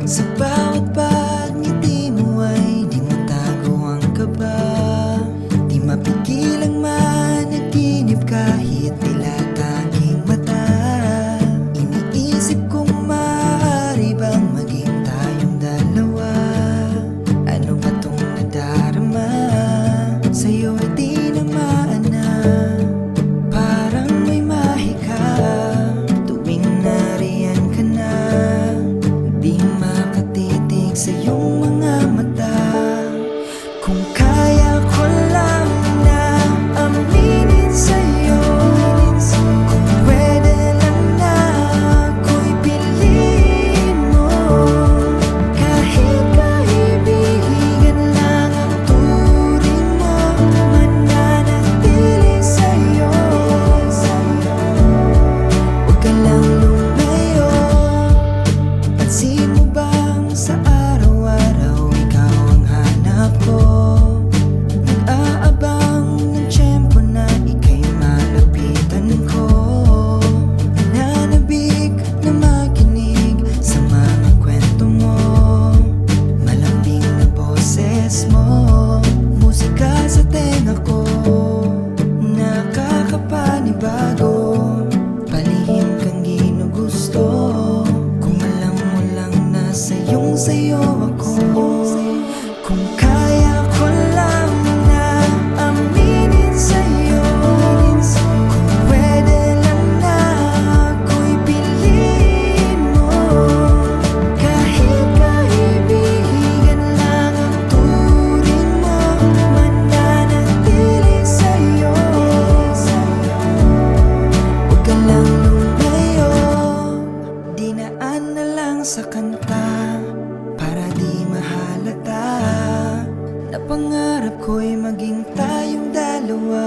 Sa bawat pagngiti mo ay di matago ang kaba. Di mapigilang managinip kahit tila tanging mata. Iniisip kung maaari bang maging tayong dalawa. Ano ba tong nadarama? Sa'yo ay di na maana. Parang may mahika tuwing nariyan ka na. Di makatitig sa iyong mga mata. Kung kaya ko lang na aminin sa'yo, kung pwede lang na ako'y piliin mo. Kahit kaibigan lang ang turing mo, mananatili sa'yo. Huwag ka lang lumayo. Pansin mo bang sa araw-araw ikaw ang hanap ko? Nag-aabang ng tiyempo na ika'y malapitan ko. Nananabik na makinig sa mga kwento mo. Malambing na boses mo, musika sa tenga ko. Nakakapanibago, palihim kang ginugusto. Kung alam mo lang na sayo ako. Kung kaya ko lang na aminin sa'yo, kung pwede lang na ako'y piliin mo. Kahit kaibigan lang ang turing mo, mananatili sa'yo. Huwag ka lang lumayo. Dinaan na lang sa kanta para di mahalata na pangarap ko'y maging tayong dalawa.